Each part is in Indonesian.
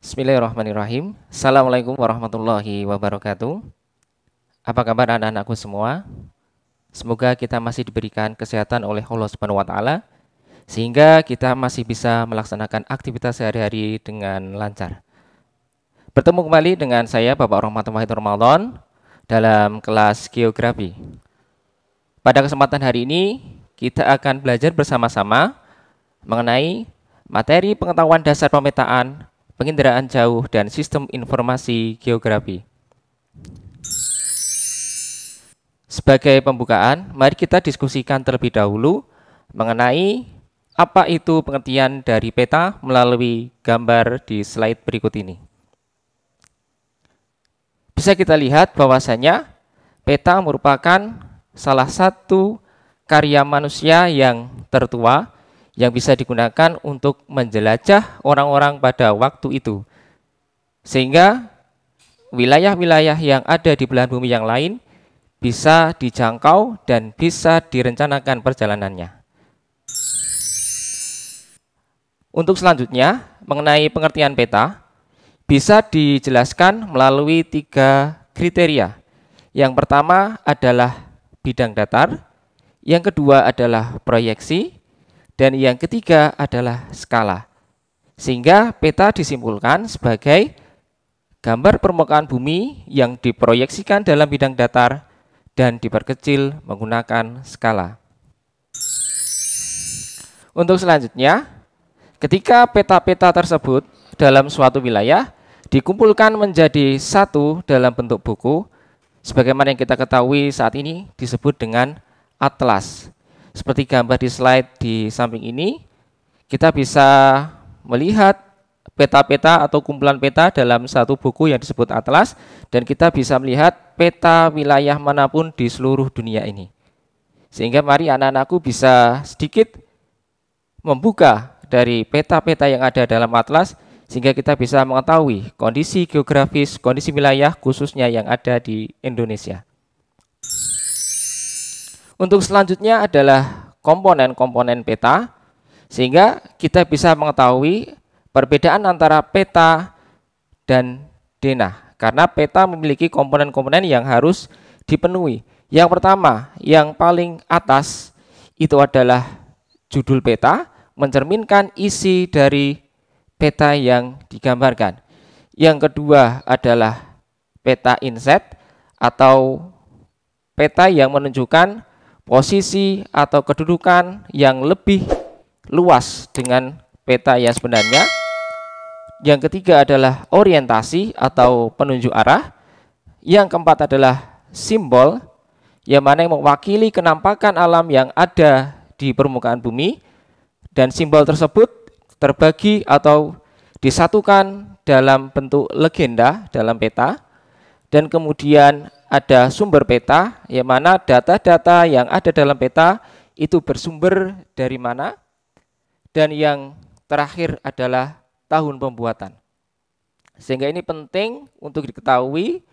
Bismillahirrahmanirrahim. Assalamualaikum warahmatullahi wabarakatuh. Apa kabar anak-anakku semua? Semoga kita masih diberikan kesehatan oleh Allah Subhanahu wa taala sehingga kita masih bisa melaksanakan aktivitas sehari-hari dengan lancar. Bertemu kembali dengan saya Bapak Rahmat Wahid Ramadan dalam kelas geografi. Pada kesempatan hari ini kita akan belajar bersama-sama mengenai materi pengetahuan dasar pemetaan, penginderaan jauh, dan sistem informasi geografi. Sebagai pembukaan, mari kita diskusikan terlebih dahulu mengenai apa itu pengertian dari peta melalui gambar di slide berikut ini. Bisa kita lihat bahwasanya peta merupakan salah satu karya manusia yang tertua yang bisa digunakan untuk menjelajah orang-orang pada waktu itu. Sehingga wilayah-wilayah yang ada di belahan bumi yang lain bisa dijangkau dan bisa direncanakan perjalanannya. Untuk selanjutnya, mengenai pengertian peta, bisa dijelaskan melalui 3 kriteria. Yang pertama adalah bidang datar, yang kedua adalah proyeksi, dan yang ketiga adalah skala. Sehingga peta disimpulkan sebagai gambar permukaan bumi yang diproyeksikan dalam bidang datar dan diperkecil menggunakan skala. Untuk selanjutnya, ketika peta-peta tersebut dalam suatu wilayah dikumpulkan menjadi satu dalam bentuk buku, sebagaimana yang kita ketahui saat ini disebut dengan atlas. Seperti gambar di slide di samping ini, kita bisa melihat peta-peta atau kumpulan peta dalam satu buku yang disebut atlas, dan kita bisa melihat peta wilayah manapun di seluruh dunia ini. Sehingga mari anak-anakku bisa sedikit membuka dari peta-peta yang ada dalam atlas, sehingga kita bisa mengetahui kondisi geografis, kondisi wilayah khususnya yang ada di Indonesia. Untuk selanjutnya adalah komponen-komponen peta, sehingga kita bisa mengetahui perbedaan antara peta dan denah, karena peta memiliki komponen-komponen yang harus dipenuhi. Yang pertama, yang paling atas itu adalah judul peta, mencerminkan isi dari peta yang digambarkan. Yang kedua adalah peta inset atau peta yang menunjukkan posisi atau kedudukan yang lebih luas dengan peta yang sebenarnya. Yang ketiga adalah orientasi atau penunjuk arah. Yang keempat adalah simbol, yang mana yang mewakili kenampakan alam yang ada di permukaan bumi, dan simbol tersebut terbagi atau disatukan dalam bentuk legenda dalam peta. Dan kemudian ada sumber peta, yang mana data-data yang ada dalam peta itu bersumber dari mana. Dan yang terakhir adalah tahun pembuatan. Sehingga ini penting untuk diketahui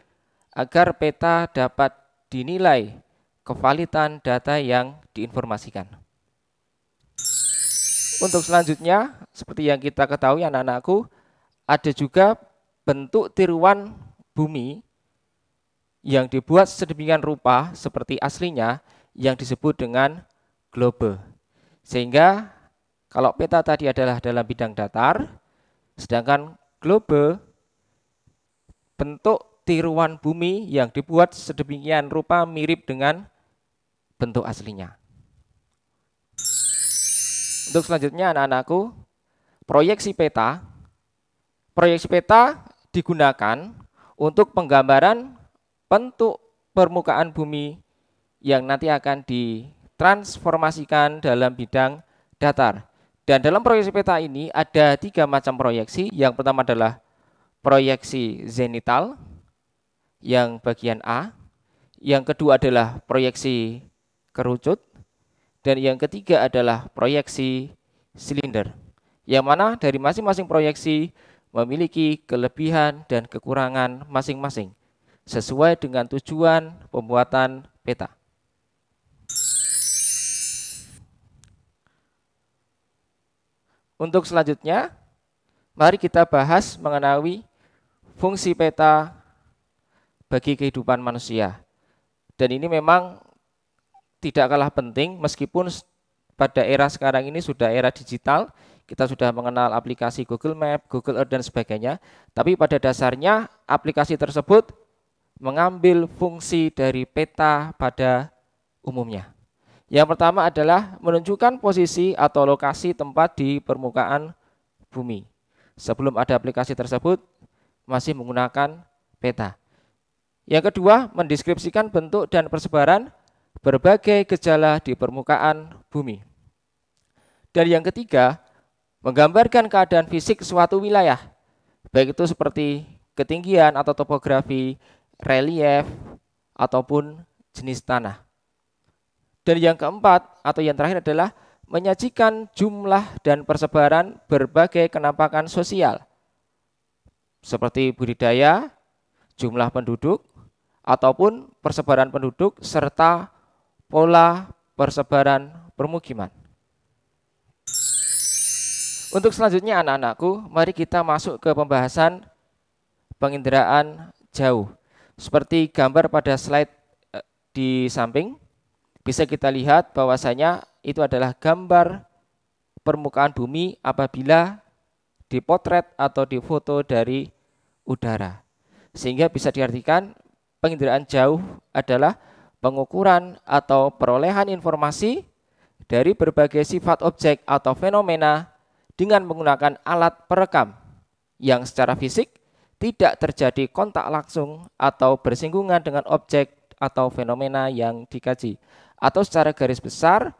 agar peta dapat dinilai kevalitan data yang diinformasikan. Untuk selanjutnya, seperti yang kita ketahui anak-anakku, ada juga bentuk tiruan bumi yang dibuat sedemikian rupa seperti aslinya yang disebut dengan globe. Sehingga kalau peta tadi adalah dalam bidang datar, sedangkan globe bentuk tiruan bumi yang dibuat sedemikian rupa mirip dengan bentuk aslinya. Untuk selanjutnya anak-anakku, proyeksi peta. Proyeksi peta digunakan untuk penggambaran bentuk permukaan bumi yang nanti akan ditransformasikan dalam bidang datar. Dan dalam proyeksi peta ini ada 3 macam proyeksi. Yang pertama adalah proyeksi zenital yang bagian A. Yang kedua adalah proyeksi kerucut. Dan yang ketiga adalah proyeksi silinder, yang mana dari masing-masing proyeksi memiliki kelebihan dan kekurangan masing-masing sesuai dengan tujuan pembuatan peta. Untuk selanjutnya, mari kita bahas mengenai fungsi peta bagi kehidupan manusia. Dan ini memang tidak kalah penting meskipun pada era sekarang ini sudah era digital, kita sudah mengenal aplikasi Google Map, Google Earth dan sebagainya, tapi pada dasarnya aplikasi tersebut mengambil fungsi dari peta pada umumnya. Yang pertama adalah menunjukkan posisi atau lokasi tempat di permukaan bumi. Sebelum ada aplikasi tersebut masih menggunakan peta. Yang kedua, mendeskripsikan bentuk dan persebaran berbagai gejala di permukaan bumi. Dan yang ketiga, menggambarkan keadaan fisik suatu wilayah, baik itu seperti ketinggian atau topografi, relief, ataupun jenis tanah. Dan yang keempat atau yang terakhir adalah menyajikan jumlah dan persebaran berbagai kenampakan sosial, seperti budidaya, jumlah penduduk, ataupun persebaran penduduk, serta pola persebaran permukiman. Untuk selanjutnya anak-anakku, mari kita masuk ke pembahasan penginderaan jauh. Seperti gambar pada slide di samping, bisa kita lihat bahwasanya itu adalah gambar permukaan bumi apabila dipotret atau difoto dari udara. Sehingga bisa diartikan penginderaan jauh adalah pengukuran atau perolehan informasi dari berbagai sifat objek atau fenomena dengan menggunakan alat perekam yang secara fisik tidak terjadi kontak langsung atau bersinggungan dengan objek atau fenomena yang dikaji. Atau secara garis besar,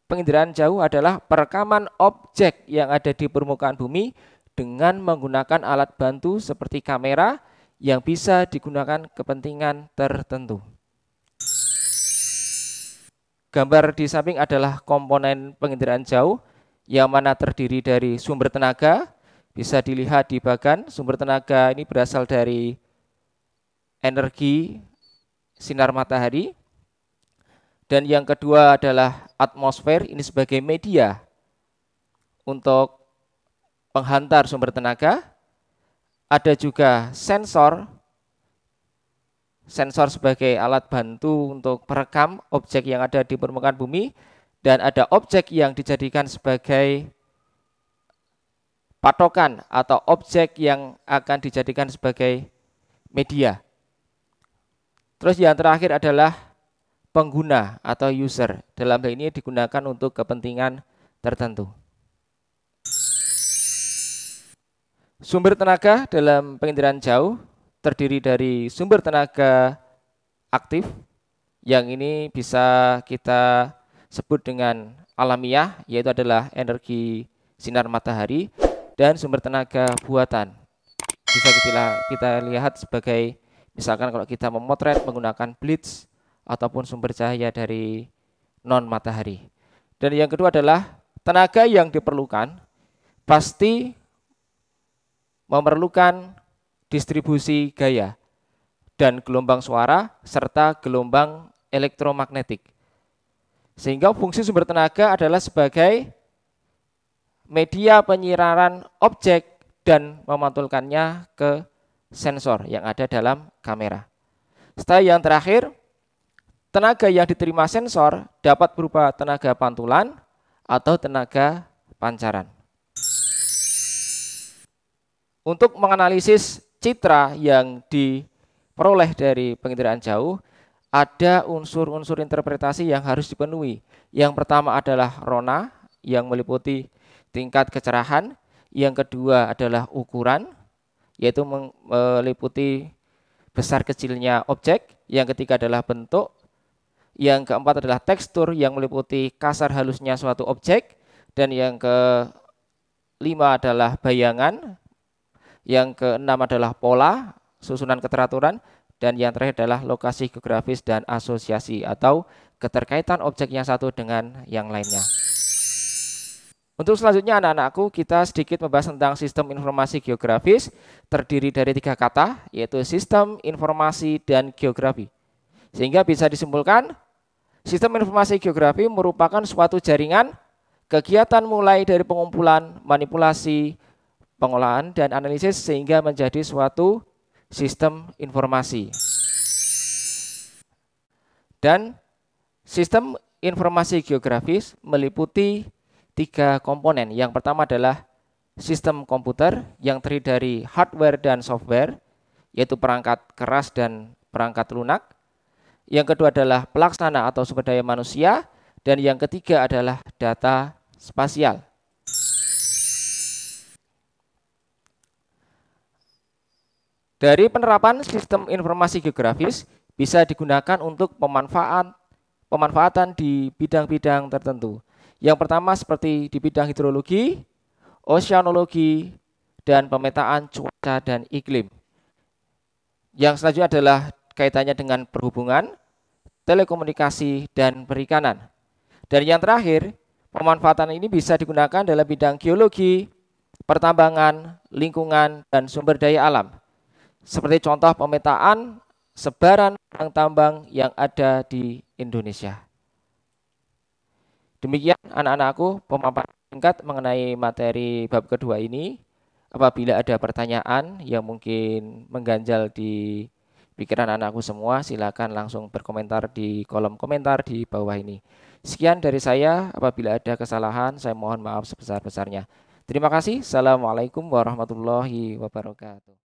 penginderaan jauh adalah perekaman objek yang ada di permukaan bumi dengan menggunakan alat bantu seperti kamera yang bisa digunakan kepentingan tertentu. Gambar di samping adalah komponen penginderaan jauh yang mana terdiri dari sumber tenaga. Bisa dilihat di bagian sumber tenaga ini berasal dari energi sinar matahari. Dan yang kedua adalah atmosfer, ini sebagai media untuk penghantar sumber tenaga. Ada juga sensor sebagai alat bantu untuk perekam objek yang ada di permukaan bumi. Dan ada objek yang dijadikan sebagai patokan atau objek yang akan dijadikan sebagai media. Terus yang terakhir adalah pengguna atau user. Dalam hal ini digunakan untuk kepentingan tertentu. Sumber tenaga dalam penginderaan jauh terdiri dari sumber tenaga aktif, yang ini bisa kita sebut dengan alamiah, yaitu adalah energi sinar matahari, dan sumber tenaga buatan. Bisa kita lihat sebagai misalkan kalau kita memotret menggunakan blitz ataupun sumber cahaya dari non matahari. Dan yang kedua adalah tenaga yang diperlukan pasti memerlukan distribusi gaya dan gelombang suara serta gelombang elektromagnetik. Sehingga fungsi sumber tenaga adalah sebagai media penyiraran objek dan memantulkannya ke sensor yang ada dalam kamera. Setelah yang terakhir, tenaga yang diterima sensor dapat berupa tenaga pantulan atau tenaga pancaran. Untuk menganalisis citra yang diperoleh dari penginderaan jauh, ada unsur-unsur interpretasi yang harus dipenuhi. Yang pertama adalah RONA yang meliputi tingkat kecerahan. Yang kedua adalah ukuran, yaitu meliputi besar kecilnya objek. Yang ketiga adalah bentuk. Yang keempat adalah tekstur yang meliputi kasar halusnya suatu objek. Dan yang kelima adalah bayangan. Yang keenam adalah pola, susunan keteraturan. Dan yang terakhir adalah lokasi geografis dan asosiasi atau keterkaitan objek yang satu dengan yang lainnya. Untuk selanjutnya anak-anakku, kita sedikit membahas tentang sistem informasi geografis terdiri dari 3 kata, yaitu sistem, informasi, dan geografi. Sehingga bisa disimpulkan, sistem informasi geografi merupakan suatu jaringan kegiatan mulai dari pengumpulan, manipulasi, pengolahan dan analisis sehingga menjadi suatu sistem informasi. Dan sistem informasi geografis meliputi 3 komponen. Yang pertama adalah sistem komputer yang terdiri dari hardware dan software, yaitu perangkat keras dan perangkat lunak. Yang kedua adalah pelaksana atau sumber daya manusia, dan yang ketiga adalah data spasial. Dari penerapan sistem informasi geografis bisa digunakan untuk pemanfaatan di bidang-bidang tertentu. Yang pertama seperti di bidang hidrologi, oceanologi, dan pemetaan cuaca dan iklim. Yang selanjutnya adalah kaitannya dengan perhubungan, telekomunikasi, dan perikanan. Dan yang terakhir, pemanfaatan ini bisa digunakan dalam bidang geologi, pertambangan, lingkungan, dan sumber daya alam. Seperti contoh pemetaan sebaran tambang yang ada di Indonesia. Demikian anak-anakku pemaparan singkat mengenai materi bab kedua ini. Apabila ada pertanyaan yang mungkin mengganjal di pikiran anakku semua, silakan langsung berkomentar di kolom komentar di bawah ini. Sekian dari saya, apabila ada kesalahan saya mohon maaf sebesar-besarnya. Terima kasih. Assalamualaikum warahmatullahi wabarakatuh.